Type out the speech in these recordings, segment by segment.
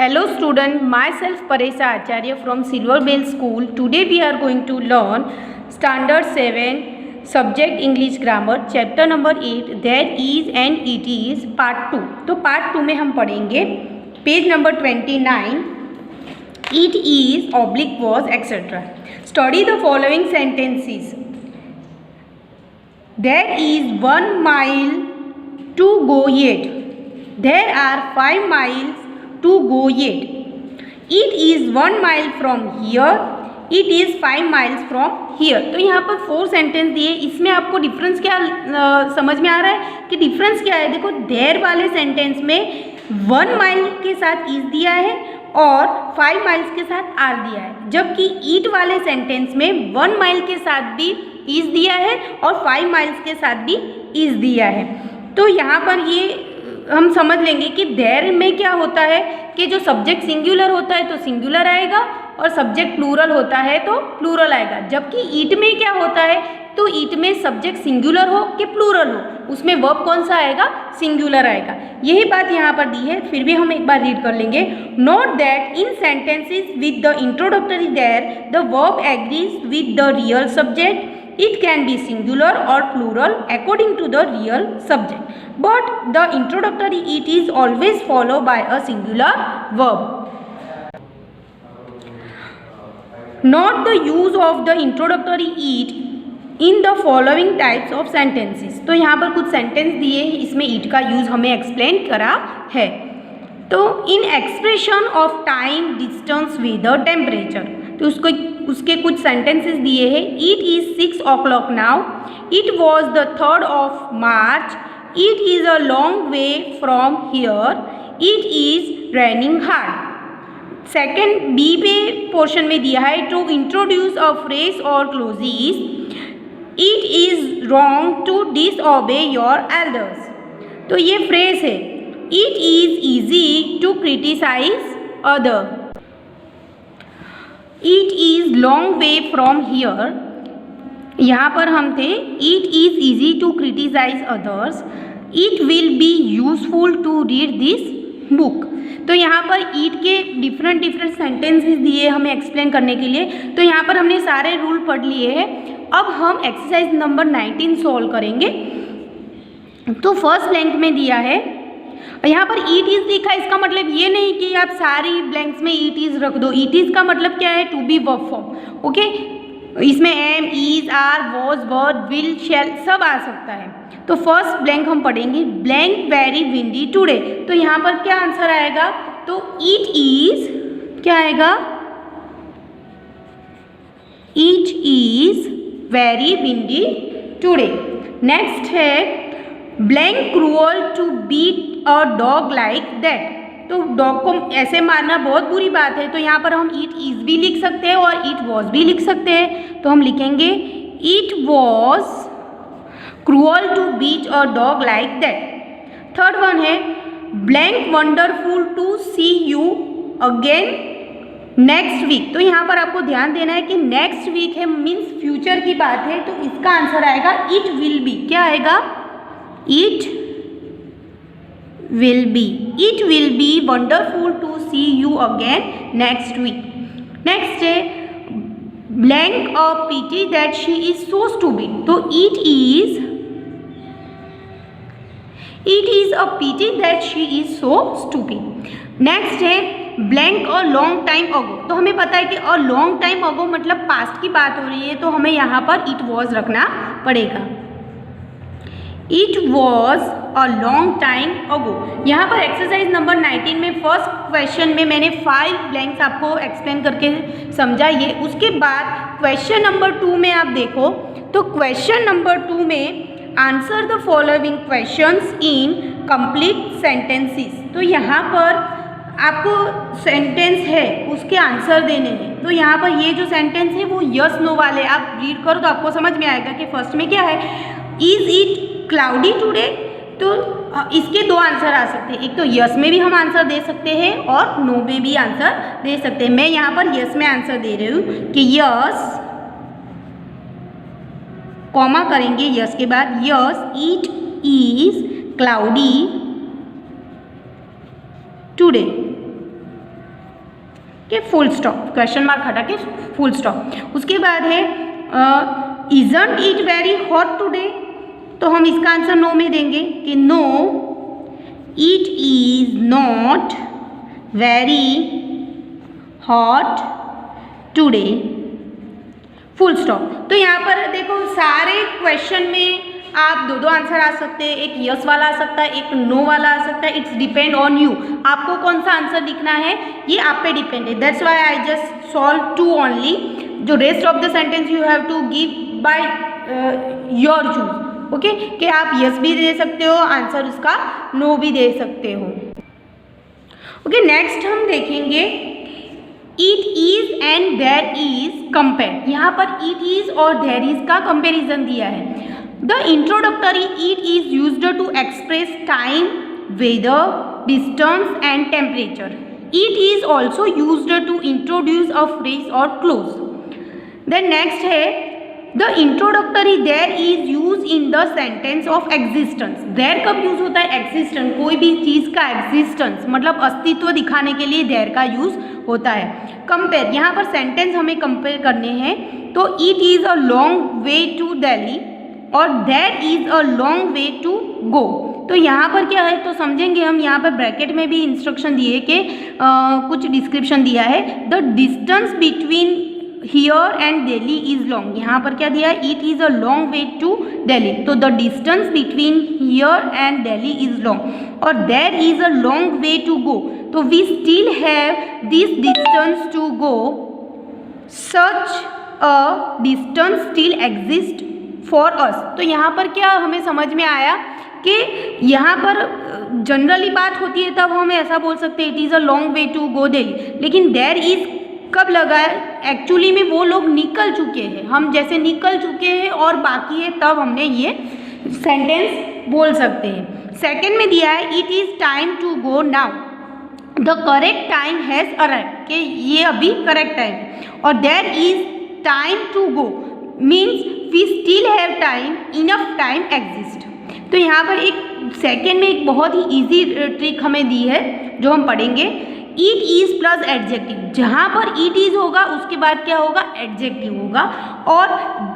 Hello student, myself Paresha Acharya from Silver Bell School. Today we are going to learn Standard 7 Subject English Grammar Chapter number 8 There is and it is Part 2. तो Part 2 में हम पढ़ेंगे page number 29 It is oblique was etc. Study the following sentences. There is 1 mile to go yet. There are 5 miles to go yet. It is 1 mile from here. It is 5 miles from here. तो यहाँ पर 4 sentence दिए, इसमें आपको difference क्या समझ में आ रहा है कि डिफरेंस क्या है। देखो देयर वाले सेंटेंस में 1 माइल के साथ इज दिया है और 5 माइल्स के साथ आर दिया है, जबकि ईट वाले सेंटेंस में 1 माइल के साथ भी इज दिया है और 5 माइल्स के साथ भी इज दिया है। तो यहाँ पर ये हम समझ लेंगे कि देयर में क्या होता है कि जो सब्जेक्ट सिंगुलर होता है तो सिंगुलर आएगा और सब्जेक्ट प्लूरल होता है तो प्लूरल आएगा, जबकि ईट में क्या होता है तो ईट में सब्जेक्ट सिंगुलर हो कि प्लूरल हो उसमें वर्ब कौन सा आएगा, सिंगुलर आएगा। यही बात यहाँ पर दी है, फिर भी हम एक बार रीड कर लेंगे। Note that in sentences with the introductory there the verb agrees with the real subject. It can be singular or plural according to the real subject, but the introductory it is always followed by a singular verb. Note the use of the introductory it in the following types of sentences. तो यहाँ पर कुछ sentence दिए हैं, इसमें it का use हमें explain करा है। तो in expression of time distance with the temperature, तो उसके कुछ सेंटेंसेस दिए हैं। It is 6 o'clock now. It was the 3rd of March. It is a long way from here. It is raining hard. Second B पे portion में दिया है to introduce a phrase और clauses. It is wrong to disobey your elders. तो ये phrase है। It is easy to criticise other. It is long way from here, यहाँ पर हम थे it is easy to criticize others. It will be useful to read this book. तो यहाँ पर ईट के डिफरेंट सेंटेंसेस दिए हमें एक्सप्लेन करने के लिए। तो यहाँ पर हमने सारे रूल पढ़ लिए हैं। अब हम एक्सरसाइज नंबर 19 सॉल्व करेंगे। तो फर्स्ट ब्लैंक में दिया है, यहाँ पर ईट इज लिखा है, इसका मतलब ये नहीं कि आप सारी ब्लैंक्स में ईट इज रख दो। ईट इज का मतलब क्या है, to be verb form. Okay, इसमें am, is, are, was, were, will, shall सब आ सकता है। तो फर्स्ट ब्लैंक हम पढ़ेंगे, ब्लैंक वेरी विंडी टुडे। तो यहाँ पर क्या आंसर आएगा, तो ईट इज क्या आएगा, it is very windy today. Next है blank cruel to beat a dog like that. तो डॉग को ऐसे मारना बहुत बुरी बात है। तो यहाँ पर हम इट इज भी लिख सकते हैं और इट वॉज भी लिख सकते हैं। तो हम लिखेंगे it was cruel to beat a dog like that. Third one है blank wonderful to see you again next week. तो यहाँ पर आपको ध्यान देना है कि नेक्स्ट वीक है मीन्स फ्यूचर की बात है, तो इसका आंसर आएगा इट विल बी। क्या आएगा, it will be. It will be wonderful to see you again next week. Next है blank a pity that she is so stupid. तो it is a pity that she is so stupid. Next है blank a long time ago. तो हमें पता है कि a long time ago मतलब past की बात हो रही है, तो हमें यहाँ पर it was रखना पड़ेगा। It was a long time ago. यहाँ पर एक्सरसाइज नंबर 19 में फर्स्ट क्वेश्चन में मैंने 5 ब्लैंक्स आपको एक्सप्लेन करके समझाइए। उसके बाद क्वेश्चन नंबर 2 में आप देखो, तो क्वेश्चन नंबर 2 में answer the following questions in complete sentences. तो यहाँ पर आपको सेंटेंस है उसके आंसर देने हैं। तो यहाँ पर ये जो सेंटेंस है वो यस नो वाले, आप रीड करो तो आपको समझ में आएगा कि फर्स्ट में क्या है, इज इट क्लाउडी टुडे। तो इसके 2 आंसर आ सकते हैं, एक तो यस में भी हम आंसर दे सकते हैं और नो में भी आंसर दे सकते हैं। मैं यहाँ पर यस में आंसर दे रही हूँ कि यस, कॉमा करेंगे यस के बाद, yes it is cloudy today. के फुल स्टॉप, क्वेश्चन मार्क हटा के फुल स्टॉप। उसके बाद है isn't it very hot today, तो हम इसका आंसर नो में देंगे कि no it is not very hot today, full stop. तो यहाँ पर देखो सारे क्वेश्चन में आप दो दो आंसर आ सकते हैं, एक यस वाला आ सकता है, एक नो वाला आ सकता है। इट्स डिपेंड ऑन यू, आपको कौन सा आंसर लिखना है ये आप पे डिपेंड है। That's why I just solve two only. जो rest of the sentence you have to give by your choose, okay, कि आप यस भी दे सकते हो आंसर, उसका नो भी दे सकते हो। ओके, नेक्स्ट हम देखेंगे it is and there is compare. यहाँ पर इट इज और देयर इज का कंपेरिजन दिया है। The introductory it is used to express time, weather, distance and temperature. It is also used to introduce a phrase और clause. Then next है the introductory there is use in the sentence of existence. There कब use होता है? Existence, कोई भी चीज का existence मतलब अस्तित्व दिखाने के लिए देयर का यूज होता है। कंपेयर, यहाँ पर सेंटेंस हमें कंपेयर करने हैं, तो it is a long way to Delhi और there is a long way to go. तो यहाँ पर क्या है तो समझेंगे हम। यहाँ पर ब्रैकेट में भी इंस्ट्रक्शन दिए कि कुछ डिस्क्रिप्शन दिया है। The distance between here and Delhi is long. यहाँ पर क्या दिया है? It is a long way to Delhi, तो the distance between here and Delhi is long और there is a long way to go, तो we still have this distance to go, such a distance still exist for us. तो यहाँ पर क्या हमें समझ में आया कि यहाँ पर जनरली बात होती है तब हम ऐसा बोल सकते हैं it is a long way to go Delhi, लेकिन देयर इज कब लगा है? एक्चुअली में वो लोग निकल चुके हैं, हम जैसे निकल चुके हैं और बाकी है तब हमने ये सेंटेंस बोल सकते हैं। सेकेंड में दिया है it is time to go now, the correct time has arrived, कि ये अभी करेक्ट टाइम है। और there is time to go means we still have time, enough time exist. तो यहाँ पर एक सेकेंड में एक बहुत ही इजी ट्रिक हमें दी है जो हम पढ़ेंगे। इट इज प्लस एडजेक्टिव, जहाँ पर इट इज होगा उसके बाद क्या होगा? एडजेक्टिव होगा। और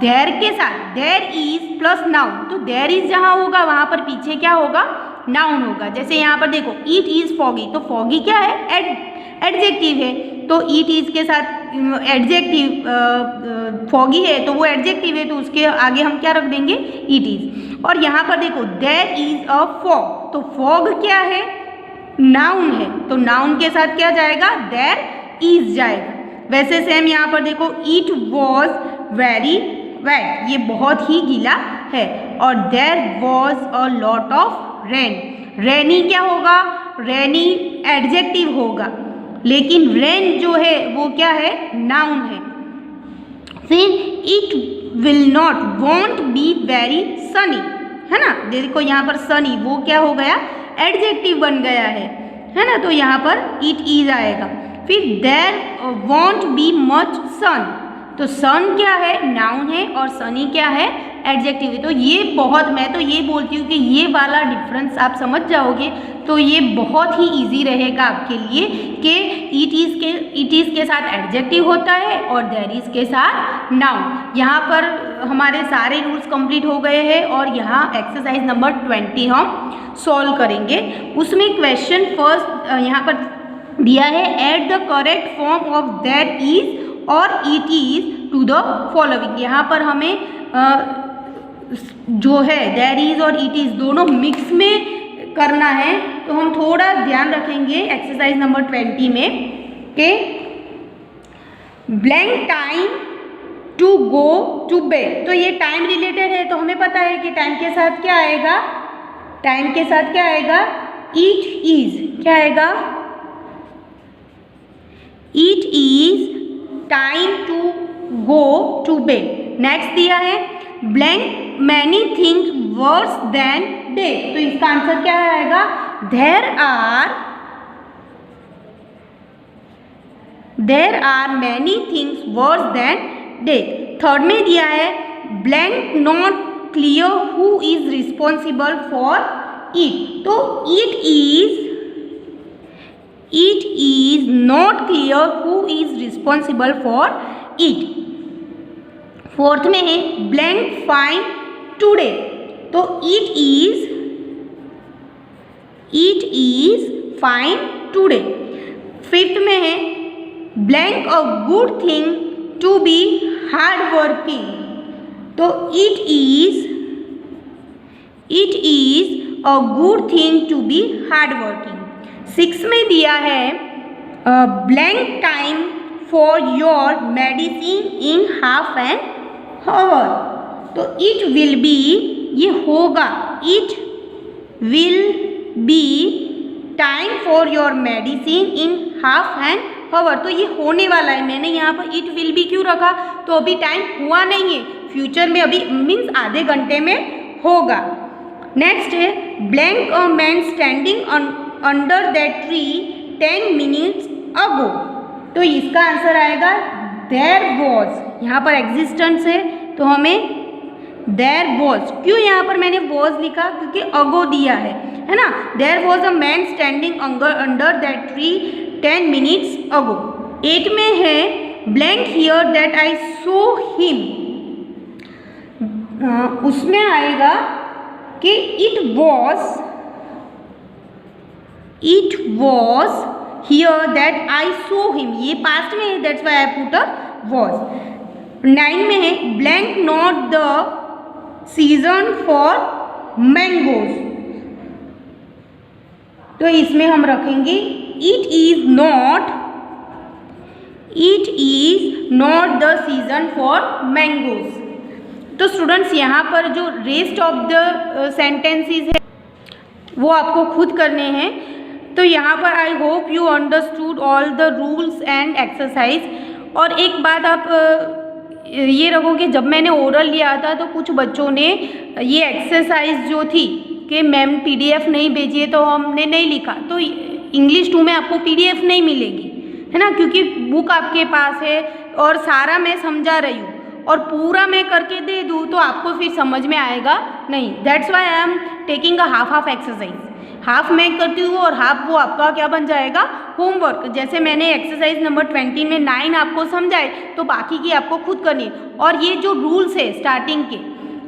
देयर के साथ देयर इज प्लस नाउन, तो देयर इज जहाँ होगा वहाँ पर पीछे क्या होगा? नाउन होगा। जैसे यहाँ पर देखो इट इज फॉगी, तो फॉगी क्या है? एडजेक्टिव है, तो इट इज के साथ एडजेक्टिव, फॉगी है तो वो एडजेक्टिव है, तो उसके आगे हम क्या रख देंगे? It is. और यहाँ पर देखो देयर इज अ फॉग, तो फॉग क्या है? नाउन है, तो नाउन के साथ क्या जाएगा? देयर इज जाएगा। वैसे सेम यहाँ पर देखो इट वॉज वेरी वेट, ये बहुत ही गीला है। और there was a lot of rain, rainy क्या होगा? रेनी एडजेक्टिव होगा, लेकिन रेन जो है वो क्या है? नाउन है। फिर it will not want be very Sunny, है ना, देखो यहाँ पर सनी वो क्या हो गया? एडजेक्टिव बन गया है ना, तो यहाँ पर इट इज आएगा। फिर देयर वॉन्ट बी मच सन, तो सन क्या है? नाउन है और सनी क्या है? एडजेक्टिव है। तो ये बहुत, मैं तो ये बोलती हूँ कि ये वाला डिफरेंस आप समझ जाओगे तो ये बहुत ही इजी रहेगा आपके लिए कि इट इज़ के साथ एडजेक्टिव होता है और देयर इज के साथ नाउन। यहाँ पर हमारे सारे रूल्स कंप्लीट हो गए हैं और यहाँ एक्सरसाइज नंबर 20 हम सॉल्व करेंगे। उसमें क्वेश्चन फर्स्ट यहाँ पर दिया है, add the correct form of there is और it is to the following. यहाँ पर हमें जो है देयर इज और इट इज दोनों मिक्स में करना है, तो हम थोड़ा ध्यान रखेंगे एक्सरसाइज नंबर 20 में कि blank time to go to bed, तो ये टाइम रिलेटेड है, तो हमें पता है कि टाइम के साथ क्या आएगा? टाइम के साथ क्या आएगा? इट इज, क्या आएगा? It is time to go to bed. Next दिया है blank many things worse than day, तो इसका आंसर क्या आएगा? There are many things worse than day. Third में दिया है blank not clear who is responsible for it, तो it is it is not clear who is responsible for it. Fourth में है ब्लैंक फाइन टूडे, तो it is fine today. Fifth में है blank a good thing to be hard working, तो it is a good thing to be hard working. Six में दिया है blank time for your medicine in half an hour, तो it will be, ये होगा, it will be time for your medicine in half an hour, तो ये होने वाला है। मैंने यहाँ पर इट विल बी क्यों रखा, तो अभी टाइम हुआ नहीं है, फ्यूचर में अभी मीन्स आधे घंटे में होगा। नेक्स्ट है blank a man standing under that tree 10 minutes अगो, तो इसका आंसर आएगा देयर वॉज। यहाँ पर एग्जिस्टेंस है तो हमें देयर वॉज, क्यों यहाँ पर मैंने वॉज लिखा, क्योंकि अगो दिया है ना। There was a man standing under that tree 10 minutes ago. 8 में है blank here that I saw him, उसमें आएगा कि it was here that I saw him, ये पास्ट में है, that's why I put a was. 9 में है blank not the season for mangoes, तो इसमें हम रखेंगे it is not the season for mangoes. तो स्टूडेंट्स यहाँ पर जो रेस्ट ऑफ द सेंटेंसेस है वो आपको खुद करने हैं। तो यहाँ पर I hope you understood all the rules and exercise. और एक बात आप ये रखो कि जब मैंने ओरल लिया था तो कुछ बच्चों ने ये एक्सरसाइज जो थी कि मैम पीडीएफ नहीं भेजिए, तो हमने नहीं लिखा, तो इंग्लिश 2 में आपको पीडीएफ नहीं मिलेगी, है ना, क्योंकि बुक आपके पास है और सारा मैं समझा रही हूँ, और पूरा मैं करके दे दूँ तो आपको फिर समझ में आएगा नहीं। That's why I am taking a half exercise, half मैं करती हूँ और हाफ वो आपका क्या बन जाएगा, होमवर्क। जैसे मैंने एक्सरसाइज नंबर 20 में 9 आपको समझाए, तो बाकी की आपको खुद करनी है। और ये जो रूल्स है स्टार्टिंग के,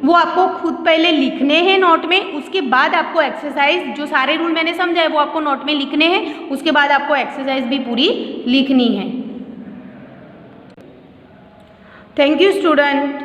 वो आपको खुद पहले लिखने हैं नोट में, उसके बाद आपको एक्सरसाइज, जो सारे रूल मैंने समझाए वो आपको नोट में लिखने हैं, उसके बाद आपको एक्सरसाइज भी पूरी लिखनी है। Thank you student.